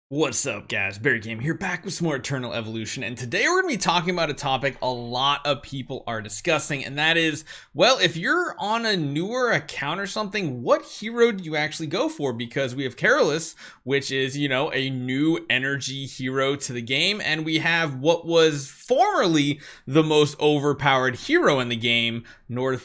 What's up, guys? BARRYGAMING here, back with some more Eternal Evolution, and today we're going to be talking about a topic a lot of people are discussing, and that is, well, if you're on a newer account or something, what hero do you actually go for? Because we have Kaelorus, which is, a new energy hero to the game, and we have what was formerly the most overpowered hero in the game, NORD.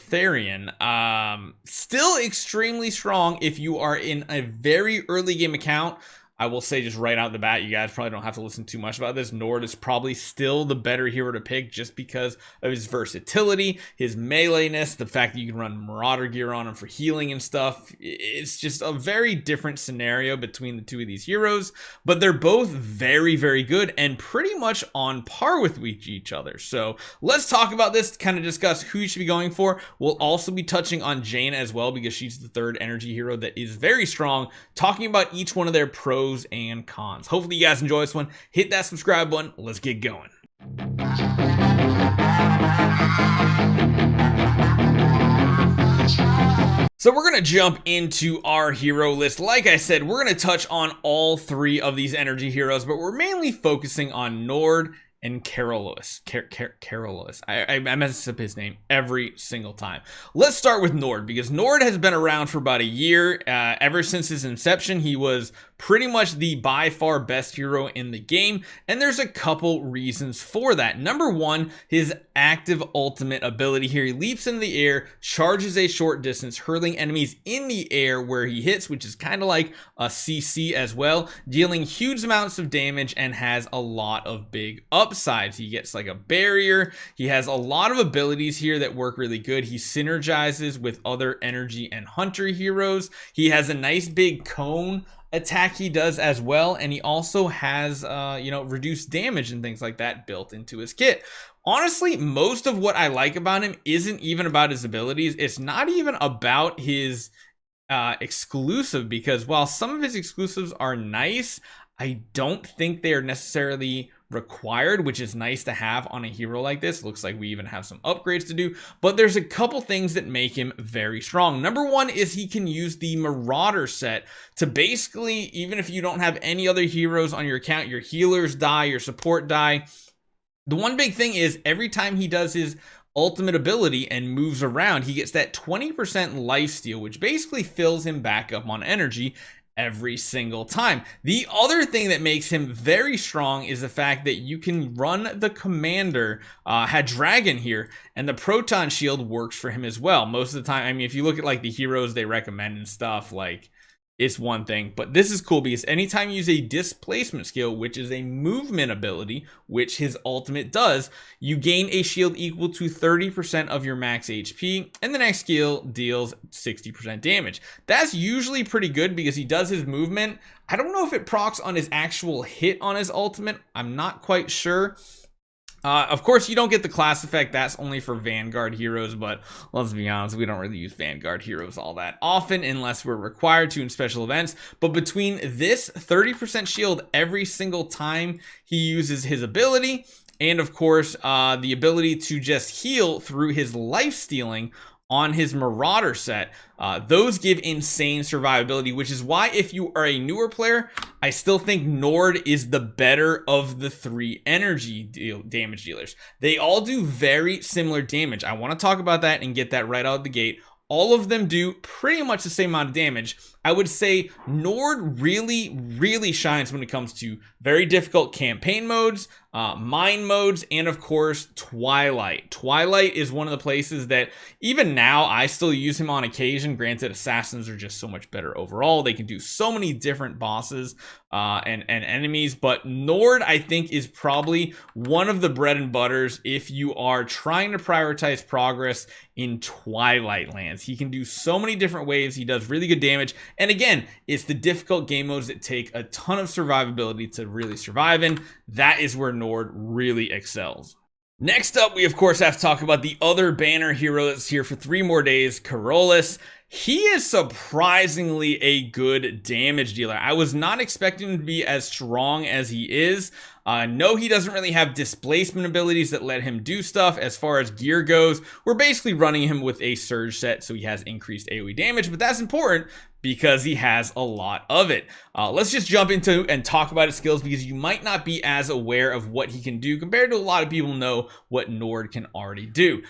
Still extremely strong if you are in a very early game account. I will say just right out the bat, you guys probably don't have to listen too much about this. NORD is probably still the better hero to pick just because of his versatility, his meleeness, the fact that you can run Marauder gear on him for healing and stuff. It's just a very different scenario between the two of these heroes, but they're both very, very good and pretty much on par with each other. So let's talk about this, kind of discuss who you should be going for. We'll also be touching on Jaina as well because she's the third energy hero that is very strong, talking about each one of their pros and cons. Hopefully you guys enjoy this one. Hit that subscribe button. Let's get going. So we're going to jump into our hero list. Like I said, we're going to touch on all three of these energy heroes, but we're mainly focusing on NORD and Kaelorus. Kaelorus. I mess up his name every single time. Let's start with NORD because NORD has been around for about a year. Ever since his inception, he was pretty much the by far best hero in the game, and there's a couple reasons for that. Number one, his active ultimate ability here. He leaps in the air, charges a short distance, hurling enemies in the air where he hits, which is kind of like a CC as well, dealing huge amounts of damage and has a lot of big upsides. He gets like a barrier. He has a lot of abilities here that work really good. He synergizes with other energy and hunter heroes. He has a nice big cone attack he does as well, and he also has reduced damage and things like that built into his kit. Honestly, most of what I like about him isn't even about his abilities. It's not even about his exclusive, because while some of his exclusives are nice, I don't think they are necessarily required, which is nice to have on a hero like this. Looks like we even have some upgrades to do, but there's a couple things that make him very strong. Number one is he can use the Marauder set to basically, even if you don't have any other heroes on your account, your healers die, your support die. The one big thing is every time he does his ultimate ability and moves around, he gets that 20% lifesteal, which basically fills him back up on energy every single time. The other thing that makes him very strong is the fact that you can run the commander had dragon here, and the proton shield works for him as well most of the time. I mean, if you look at like the heroes they recommend and stuff, like, it's one thing, but this is cool because anytime you use a displacement skill, which is a movement ability, which his ultimate does, you gain a shield equal to 30% of your max HP, and the next skill deals 60% damage. That's usually pretty good because he does his movement. I don't know if it procs on his actual hit on his ultimate. I'm not quite sure. Of course, you don't get the class effect. That's only for Vanguard heroes, but let's be honest, we don't really use Vanguard heroes all that often unless we're required to in special events. But between this 30% shield every single time he uses his ability, and of course, the ability to just heal through his life stealing on his Marauder set, those give insane survivability, which is why if you are a newer player, I still think NORD is the better of the three energy damage dealers. They all do very similar damage. I want to talk about that and get that right out of the gate. All of them do pretty much the same amount of damage. I would say NORD really shines when it comes to very difficult campaign modes, mine modes, and of course Twilight. Twilight is one of the places that even now I still use him on occasion. Granted, assassins are just so much better overall. They can do so many different bosses and enemies, but NORD I think is probably one of the bread and butters if you are trying to prioritize progress in Twilight lands. He can do so many different ways. He does really good damage. And again, it's the difficult game modes that take a ton of survivability to really survive in. That is where NORD really excels. Next up, we of course have to talk about the other banner hero that's here for 3 more days, Kareolis. He is surprisingly a good damage dealer. I was not expecting him to be as strong as he is. No, he doesn't really have displacement abilities that let him do stuff. As far as gear goes, we're basically running him with a surge set, so he has increased AoE damage, but that's important because he has a lot of it. Let's just jump into and talk about his skills, because you might not be as aware of what he can do compared to a lot of people know what NORD can already do.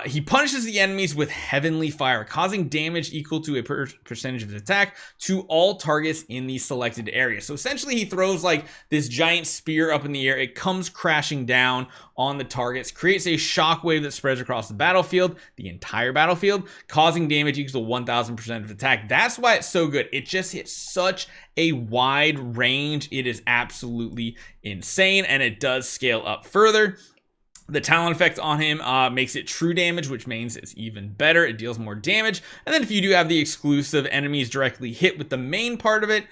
He punishes the enemies with heavenly fire, causing damage equal to a percentage of his attack to all targets in the selected area. So essentially he throws like this giant spear up in the air. It comes crashing down on the targets, creates a shockwave that spreads across the battlefield, the entire battlefield, causing damage equal to 1000% of attack. That's why it's so good. It just hits such a wide range. It is absolutely insane, and it does scale up further. The talent effect on him makes it true damage, which means it's even better. It deals more damage. And then if you do have the exclusive enemies directly hit with the main part of it,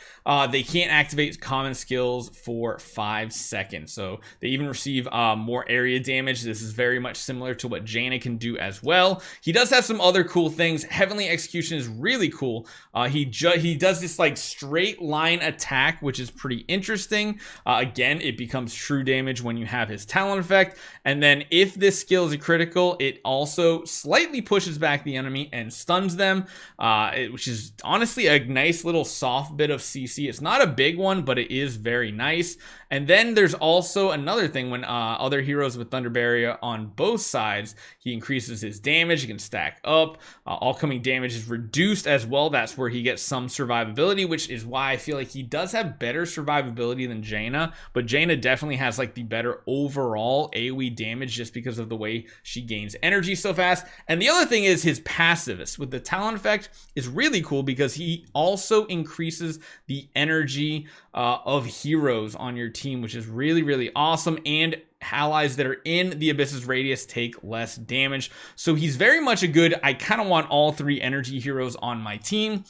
they can't activate common skills for 5 seconds. So they even receive more area damage. This is very much similar to what Jaina can do as well. He does have some other cool things. Heavenly Execution is really cool. He does this like straight line attack, which is pretty interesting. Again, it becomes true damage when you have his talent effect. And then if this skill is a critical, it also slightly pushes back the enemy and stuns them, which is honestly a nice little soft bit of CC. It's not a big one, but it is very nice. And then there's also another thing when other heroes with Thunder Barrier on both sides, he increases his damage. He can stack up. All coming damage is reduced as well. That's where he gets some survivability, which is why I feel like he does have better survivability than Jaina. But Jaina definitely has like the better overall AoE damage just because of the way she gains energy so fast. And the other thing is his passives with the talent effect is really cool because he also increases the energy of heroes on your team, which is really, really awesome. And allies that are in the Abyss's radius take less damage. So he's very much a good, I kind of want all 3 energy heroes on my team.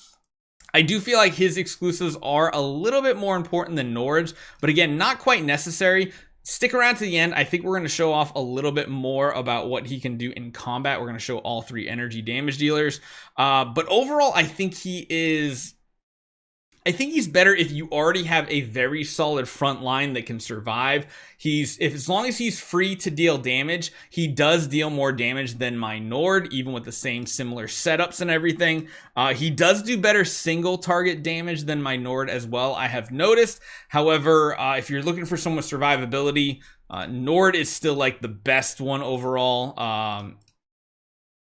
I do feel like his exclusives are a little bit more important than NORD's, but again, not quite necessary. Stick around to the end. I think we're going to show off a little bit more about what he can do in combat. We're going to show all 3 energy damage dealers. But overall, I think he's better if you already have a very solid front line that can survive. As long as he's free to deal damage, he does deal more damage than my NORD, even with the same similar setups and everything. He does do better single target damage than my NORD as well, I have noticed. However, if you're looking for someone with survivability, NORD is still like the best one overall.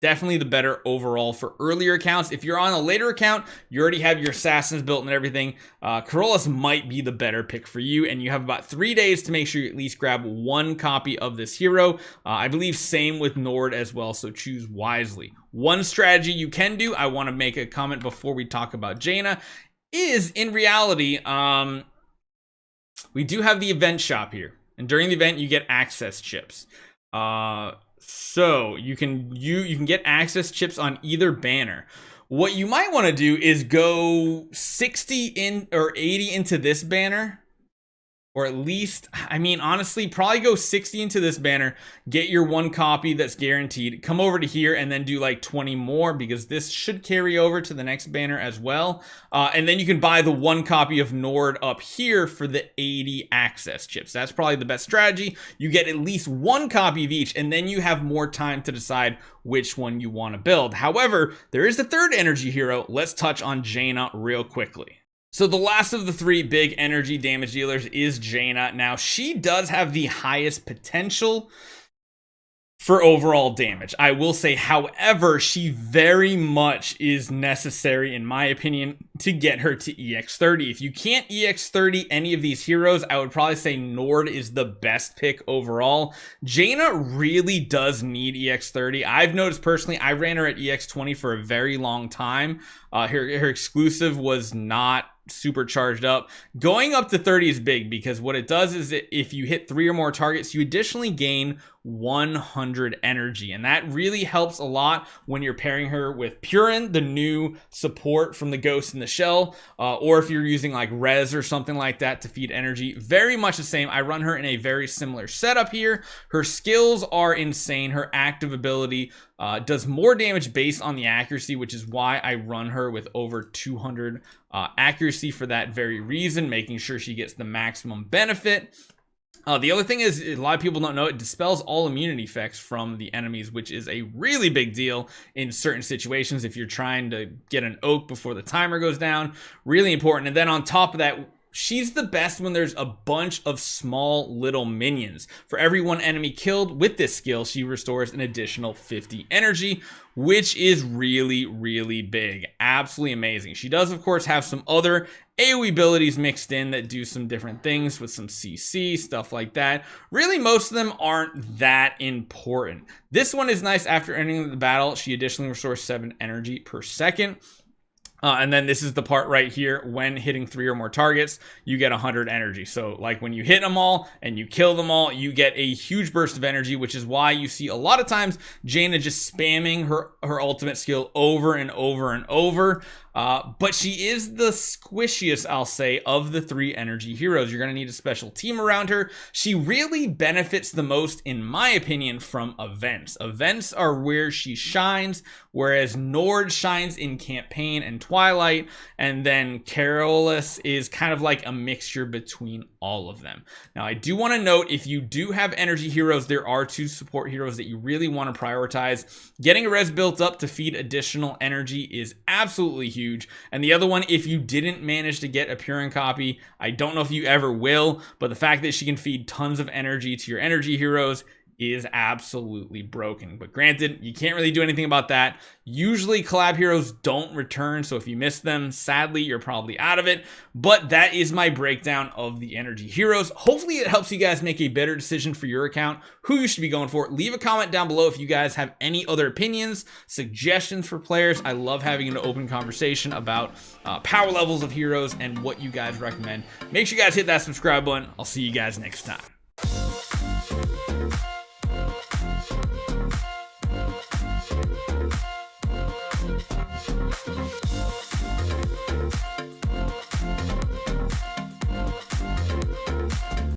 Definitely the better overall for earlier accounts. If you're on a later account, you already have your assassins built and everything, Kaelorus might be the better pick for you, and you have about 3 days to make sure you at least grab 1 copy of this hero. I believe same with NORD as well, so choose wisely. One strategy you can do, I want to make a comment before we talk about Jaina, is in reality, we do have the event shop here, and during the event you get access chips. So you can get access chips on either banner. What you might want to do is go 60 in or 80 into this banner, or at least, I mean, honestly, probably go 60 into this banner, get your 1 copy that's guaranteed, come over to here and then do like 20 more, because this should carry over to the next banner as well. And then you can buy the 1 copy of NORD up here for the 80 access chips. That's probably the best strategy. You get at least 1 copy of each, and then you have more time to decide which one you want to build. However, there is the 3rd energy hero. Let's touch on Jaina real quickly. So the last of the 3 big energy damage dealers is Jaina. Now, she does have the highest potential for overall damage, I will say. However, she very much is necessary, in my opinion, to get her to EX30. If you can't EX30 any of these heroes, I would probably say NORD is the best pick overall. Jaina really does need EX30. I've noticed personally, I ran her at EX20 for a very long time. Her exclusive was not super charged up. Going up to 30 is big, because what it does is if you hit 3 or more targets, you additionally gain 100 energy, and that really helps a lot when you're pairing her with Purin, the new support from the Ghost in the Shell, or if you're using like Res or something like that to feed energy. Very much the same. I run her in a very similar setup here. Her skills are insane. Her active ability does more damage based on the accuracy, which is why I run her with over 200 accuracy for that very reason, making sure she gets the maximum benefit. The other thing is, a lot of people don't know, it dispels all immunity effects from the enemies, which is a really big deal in certain situations. If you're trying to get an oak before the timer goes down, really important. And then on top of that, she's the best when there's a bunch of small little minions. For every one enemy killed with this skill, she restores an additional 50 energy, which is really, really big. Absolutely amazing. She does, of course, have some other AoE abilities mixed in that do some different things with some CC, stuff like that. Really, most of them aren't that important. This one is nice. After ending the battle, she additionally restores 7 energy per second. And then this is the part right here. When hitting 3 or more targets, you get 100 energy. So like when you hit them all and you kill them all, you get a huge burst of energy, which is why you see a lot of times Jaina just spamming her ultimate skill over and over and over. But she is the squishiest, I'll say, of the 3 energy heroes. You're going to need a special team around her. She really benefits the most, in my opinion, from events. Events are where she shines, whereas NORD shines in campaign and Twilight, and then Kaelorus is kind of like a mixture between all of them. Now, I do want to note, if you do have energy heroes, there are 2 support heroes that you really want to prioritize. Getting a res built up to feed additional energy is absolutely huge. And the other one, if you didn't manage to get a Purin copy, I don't know if you ever will, but the fact that she can feed tons of energy to your energy heroes is absolutely broken. But granted, you can't really do anything about that. Usually collab heroes don't return, so if you miss them, sadly, you're probably out of it. But that is my breakdown of the energy heroes. Hopefully it helps you guys make a better decision for your account, who you should be going for. Leave a comment down below if you guys have any other opinions, suggestions for players. I love having an open conversation about power levels of heroes and what you guys recommend. Make sure you guys hit that subscribe button. I'll see you guys next time.